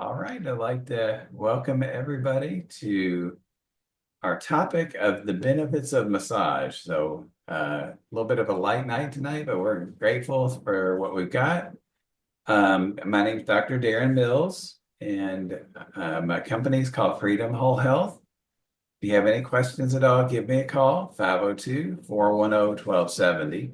All right, I'd like to welcome everybody to our topic of the benefits of massage. A little bit of a light night tonight, but we're grateful for what we've got. My name's Dr. Darren Mills, and my company is called Freedom Whole Health. If you have any questions at all, give me a call, 502-410-1270.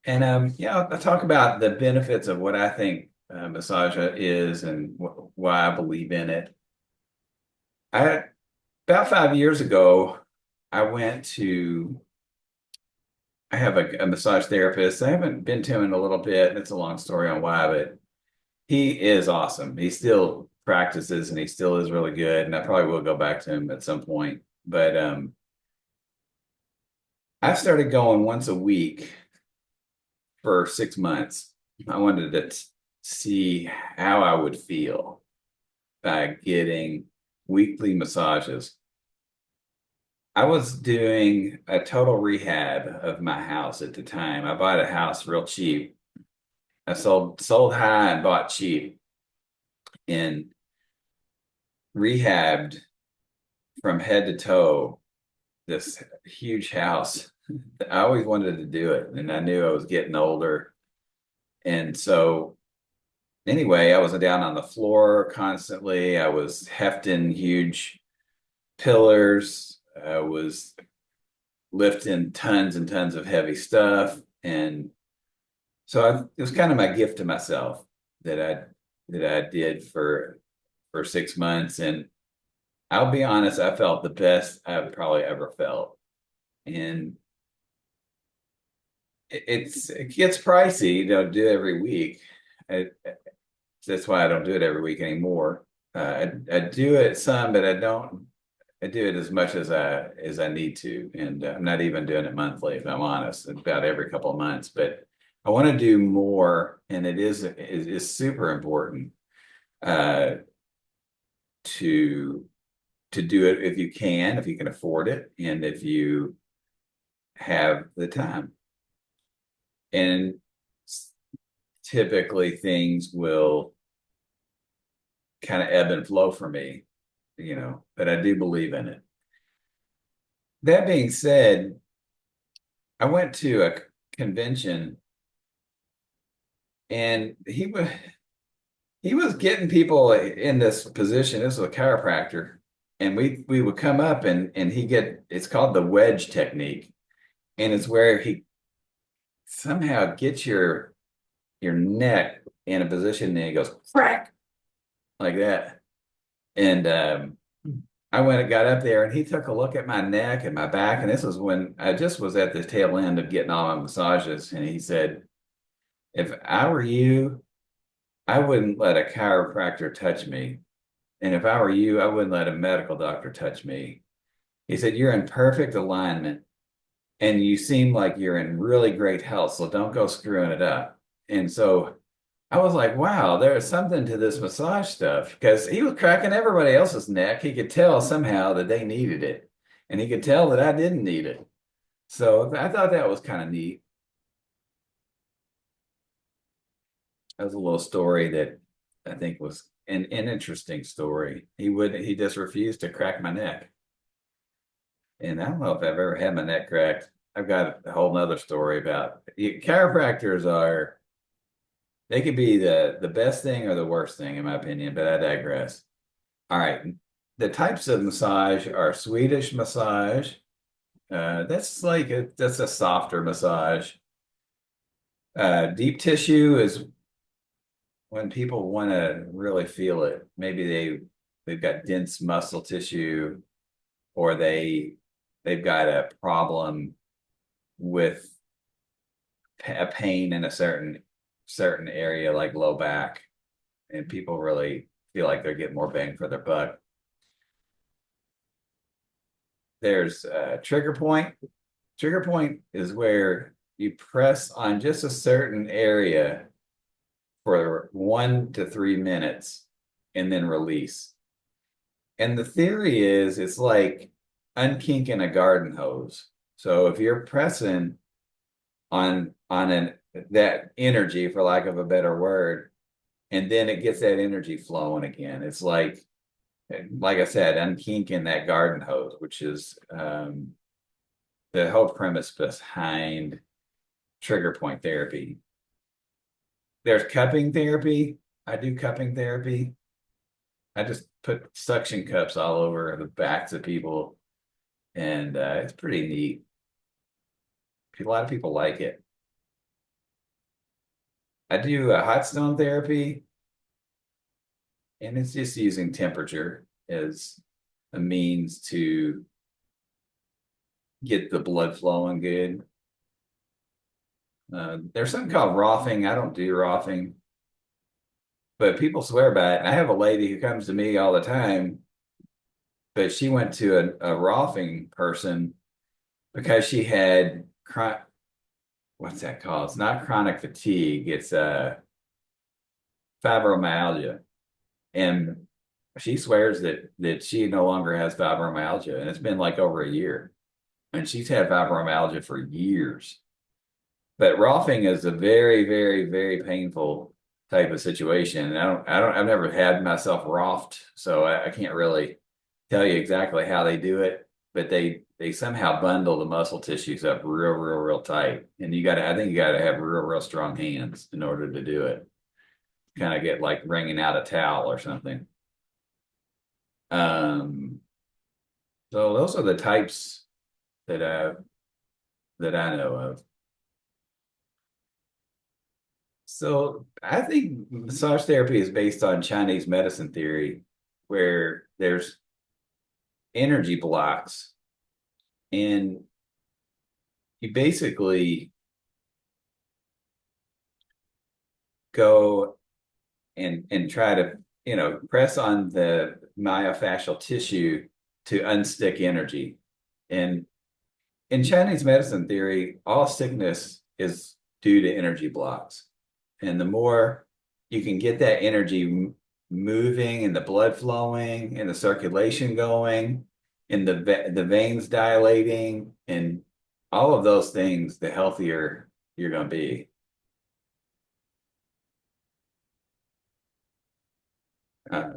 And I'll talk about the benefits of what I think massage is and why I believe in it. I About 5 years ago, I went to I have a massage therapist. I haven't been to him in a little bit, and it's a long story on why, but he is awesome. He still practices and he still is really good, and I probably will go back to him at some point. But I started going once a week for 6 months. I wanted to see how I would feel by getting weekly massages. I was doing a total rehab of my house at the time. I bought a house real cheap. I sold high and bought cheap and rehabbed from head to toe this huge house. I always wanted to do it, and I knew I was getting older. And so anyway, I was down on the floor constantly. I was hefting huge pillars. I was lifting tons and tons of heavy stuff. And it was kind of my gift to myself that I did for 6 months. And I'll be honest, I felt the best I've probably ever felt. And it gets pricey, to do it every week. I, that's why I don't do it every week anymore. I do it some, but I don't. I do it as much as I need to, and I'm not even doing it monthly, if I'm honest. It's about every couple of months, but I want to do more, and it is super important uh, to do it if you can afford it, and if you have the time. And typically, things will kind of ebb and flow for me, but I do believe in it. That being said, I went to a convention and he was getting people in this position. This was a chiropractor, and we would come up and it's called the wedge technique, and it's where he somehow gets your neck in a position and he goes crack like that. And I went and got up there, and he took a look at my neck and my back, and this was when I just was at the tail end of getting all my massages, and he said, if I were you, I wouldn't let a chiropractor touch me. And if I were you, I wouldn't let a medical doctor touch me. He said, you're in perfect alignment and you seem like you're in really great health, so don't go screwing it up. And so I was like, wow, there's something to this massage stuff, because he was cracking everybody else's neck. He could tell somehow that they needed it, and he could tell that I didn't need it. So I thought that was kind of neat. That was a little story that I think was an interesting story. He just refused to crack my neck. And I don't know if I've ever had my neck cracked. I've got a whole nother story about chiropractors they could be the best thing or the worst thing in my opinion, but I digress. All right. The types of massage are Swedish massage. That's a softer massage. Deep tissue is when people want to really feel it. Maybe they've got dense muscle tissue, or they've got a problem with a pain in a certain area like low back, and people really feel like they're getting more bang for their buck. There's a trigger point. Trigger point is where you press on just a certain area for 1 to 3 minutes and then release. And the theory is it's like unkinking a garden hose. So if you're pressing on that energy, for lack of a better word, and then it gets that energy flowing again. It's like I said, unkinking that garden hose, which is the whole premise behind trigger point therapy. There's cupping therapy. I do cupping therapy. I just put suction cups all over the backs of people, and it's pretty neat. A lot of people like it. I do hot stone therapy, and it's just using temperature as a means to get the blood flowing good. There's something called roughing. I don't do roughing, but people swear by it. And I have a lady who comes to me all the time, but she went to a roughing person because she had what's that called? It's not chronic fatigue. It's fibromyalgia, and she swears that she no longer has fibromyalgia, and it's been like over a year, and she's had fibromyalgia for years. But roughing is a very, very, very painful type of situation. And I've never had myself roughed, so I can't really tell you exactly how they do it. But they somehow bundle the muscle tissues up real, real, real tight. And I think you gotta have real, real strong hands in order to do it. Kind of get like wringing out a towel or something. Um, so those are the types that I know of. So I think massage therapy is based on Chinese medicine theory, where there's energy blocks, and you basically go and try to, press on the myofascial tissue to unstick energy. And in Chinese medicine theory, all sickness is due to energy blocks. And the more you can get that energy moving and the blood flowing and the circulation going and the veins dilating and all of those things, the healthier you're going to be. Uh,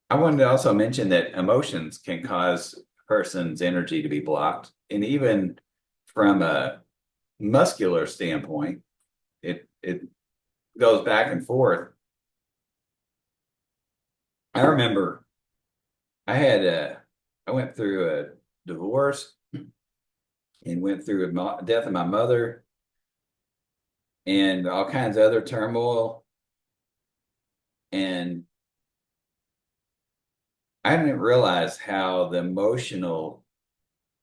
I wanted to also mention that emotions can cause a person's energy to be blocked. And even from a muscular standpoint, it goes back and forth. I remember I went through a divorce and went through a death of my mother and all kinds of other turmoil. And I didn't realize how the emotional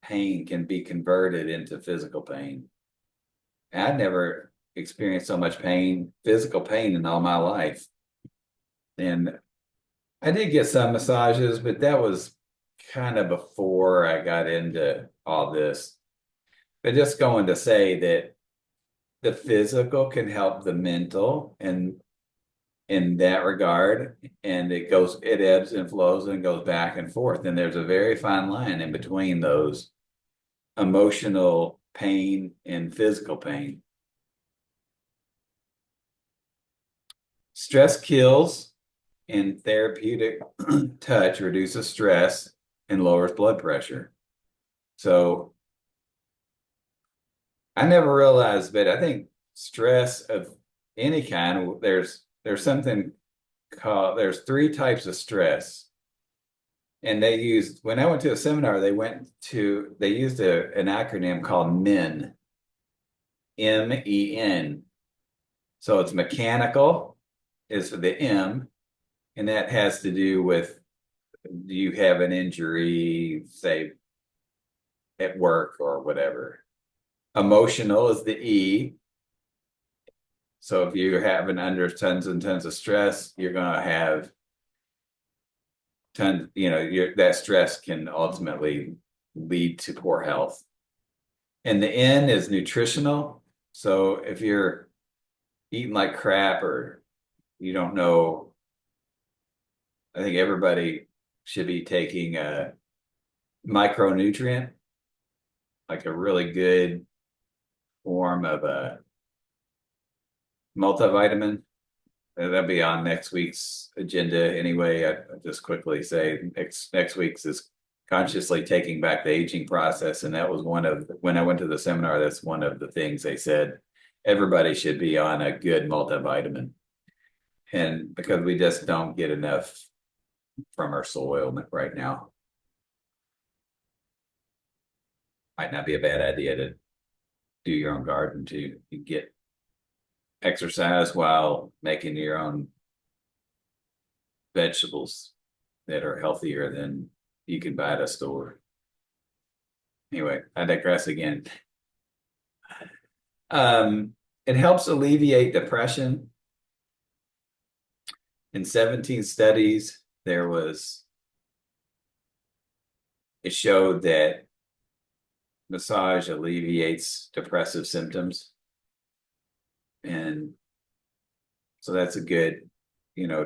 pain can be converted into physical pain. I'd never experienced so much pain, physical pain in all my life. And I did get some massages, but that was kind of before I got into all this. But just going to say that the physical can help the mental and in that regard, and it ebbs and flows and goes back and forth. And there's a very fine line in between those emotional pain and physical pain. Stress kills, and therapeutic touch reduces stress and lowers blood pressure. So I never realized, but I think stress of any kind, there's something called, there's three types of stress. And when I went to a seminar, they used an acronym called MEN, MEN. So it's mechanical is the M, and that has to do with, do you have an injury, say at work or whatever. Emotional is the E. So if you're having under tons and tons of stress, you're going to have tons, that stress can ultimately lead to poor health. And the N is nutritional. So if you're eating like crap or you don't know, I think everybody should be taking a micronutrient, like a really good form of a multivitamin, that'll be on next week's agenda anyway. I just quickly say next week's is consciously taking back the aging process, and that was one of when I went to the seminar. That's one of the things they said. Everybody should be on a good multivitamin, and because we just don't get enough from our soil right now, might not be a bad idea to do your own garden to get exercise while making your own vegetables that are healthier than you can buy at a store. Anyway, I digress again. It helps alleviate depression. In 17 studies, it showed that massage alleviates depressive symptoms. And so that's a good,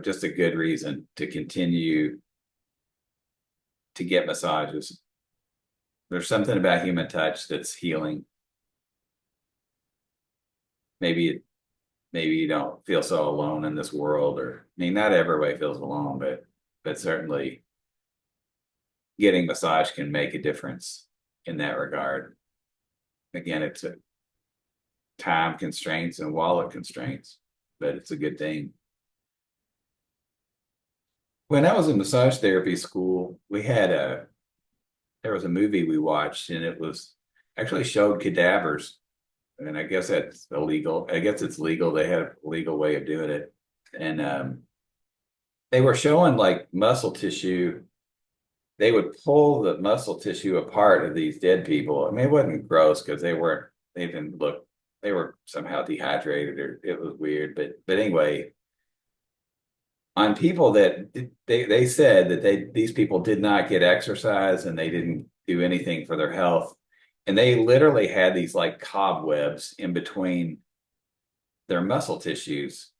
just a good reason to continue to get massages. There's something about human touch that's healing. Maybe you don't feel so alone in this world, or I mean, not everybody feels alone, but certainly getting massage can make a difference in that regard. Again, it's a time constraints and wallet constraints, but it's a good thing. When I was in massage therapy school, there was a movie we watched, and it was actually showed cadavers, and I guess that's illegal. I guess it's legal. They had a legal way of doing it, and they were showing like muscle tissue. They would pull the muscle tissue apart of these dead people. I mean, it wasn't gross because they didn't look, they were somehow dehydrated, or it was weird. But anyway, on people that they said that these people did not get exercise and they didn't do anything for their health, and they literally had these like cobwebs in between their muscle tissues.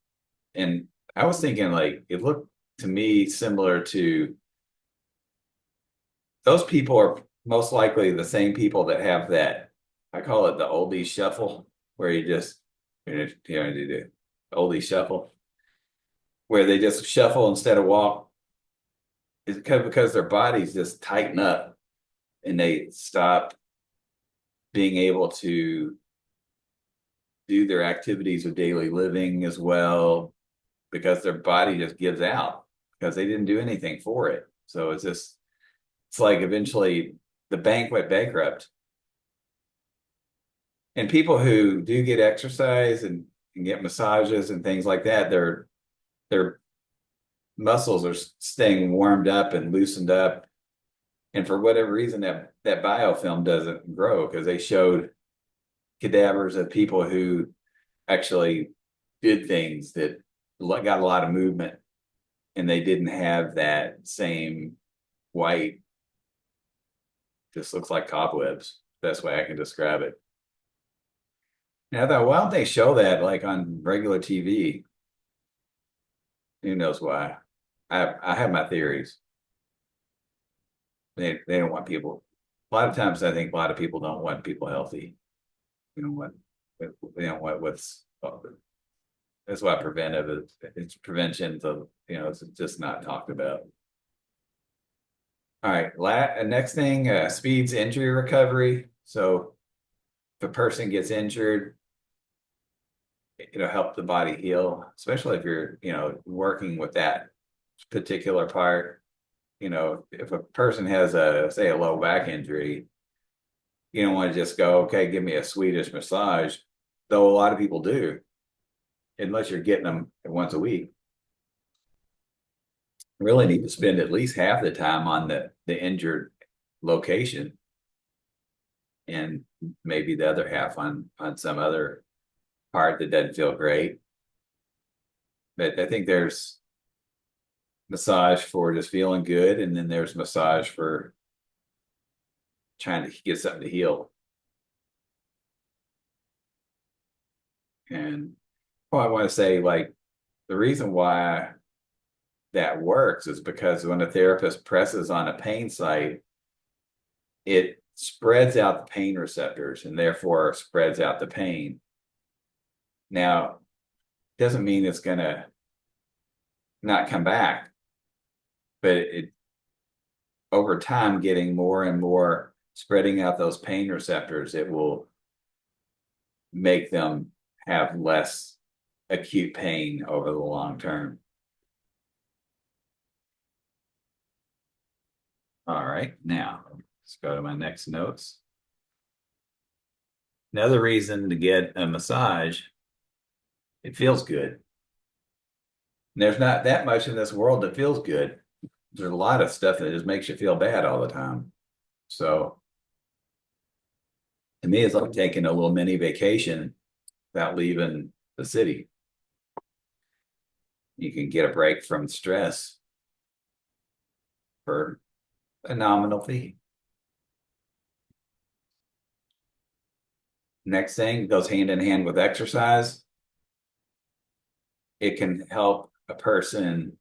And I was thinking, like, it looked to me similar to those people are most likely the same people that have that, I call it the oldie shuffle, where you just do the oldie shuffle, where they just shuffle instead of walk. It's because their bodies just tighten up and they stop being able to do their activities of daily living as well, because their body just gives out because they didn't do anything for it. So it's like eventually the bank went bankrupt. And people who do get exercise and get massages and things like that, their muscles are staying warmed up and loosened up. And for whatever reason, that biofilm doesn't grow, because they showed cadavers of people who actually did things that got a lot of movement, and they didn't have that same white, just looks like cobwebs. Best way I can describe it. And I thought, why don't they show that like on regular TV? Who knows why? I have my theories. They don't want people. A lot of times, I think a lot of people don't want people healthy. They don't want what's. That's why preventive is. It's prevention. It's just not talked about. All right. Next thing, speeds injury recovery. So if a person gets injured, it'll help the body heal, especially if you're, working with that particular part. If a person has say a low back injury, you don't want to just go, okay, give me a Swedish massage, though a lot of people do, unless you're getting them once a week. You really need to spend at least half the time on the injured location, and maybe the other half on some other part that doesn't feel great. But I think there's massage for just feeling good, and then there's massage for trying to get something to heal. And I want to say, like, the reason why that works is because when a therapist presses on a pain site, it spreads out the pain receptors and therefore spreads out the pain. Now, doesn't mean it's going to not come back, but it over time getting more and more spreading out those pain receptors, it will make them have less acute pain over the long term. All right, now let's go to my next notes. Another reason to get a massage, it feels good. There's not that much in this world that feels good. There's a lot of stuff that just makes you feel bad all the time. So to me, it's like taking a little mini vacation without leaving the city. You can get a break from stress for a nominal fee. Next thing goes hand in hand with exercise. It can help a person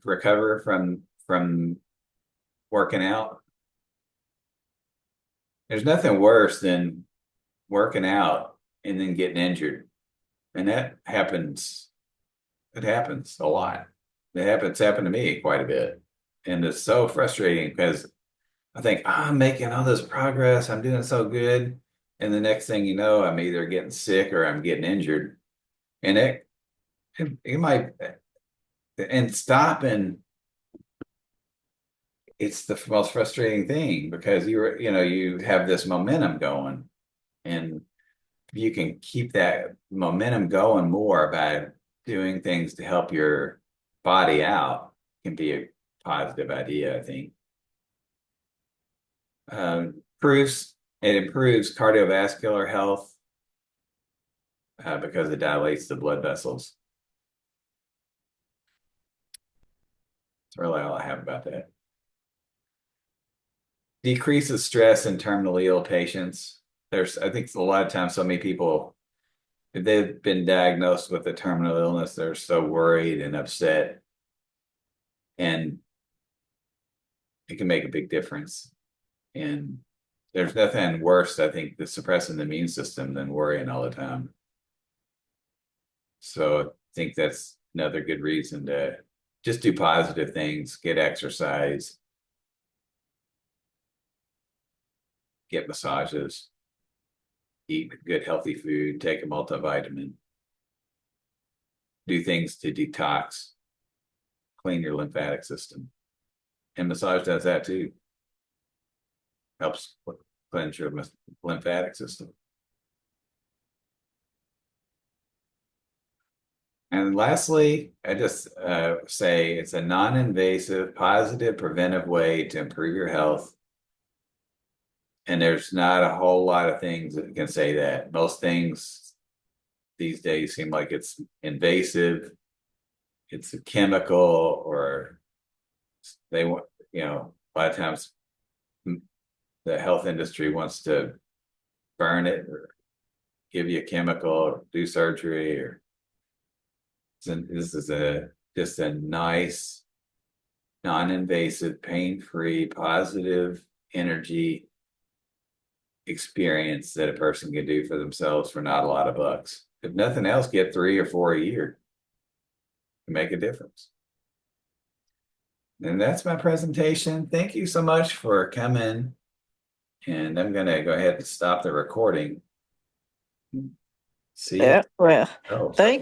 recover from working out. There's nothing worse than working out and then getting injured. And that happens. It happens a lot. It's happened to me quite a bit. And it's so frustrating because I think, oh, I'm making all this progress. I'm doing so good. And the next thing you know, I'm either getting sick or I'm getting injured. And it might, and stopping, it's the most frustrating thing because you have this momentum going and you can keep that momentum going more by doing things to help your body out can be a positive idea, I think. It improves cardiovascular health because it dilates the blood vessels. That's really all I have about that. Decreases stress in terminally ill patients. I think a lot of times so many people, if they've been diagnosed with a terminal illness, they're so worried and upset, and it can make a big difference. And there's nothing worse, I think, than suppressing the immune system than worrying all the time. So I think that's another good reason to just do positive things, get exercise, get massages, eat good healthy food, take a multivitamin, do things to detox, clean your lymphatic system. And massage does that too. Helps cleanse your lymphatic system. And lastly, I just say it's a non-invasive, positive, preventive way to improve your health. And there's not a whole lot of things that can say that. Most things these days seem like it's invasive, it's a chemical, or they want, a lot of times the health industry wants to burn it or give you a chemical or do surgery or this is just a nice, non-invasive, pain-free, positive energy experience that a person can do for themselves for not a lot of bucks. If nothing else, get 3 or 4 a year to make a difference. And that's my presentation. Thank you so much for coming. And I'm going to go ahead and stop the recording. See you. Yeah, well, Oh. thank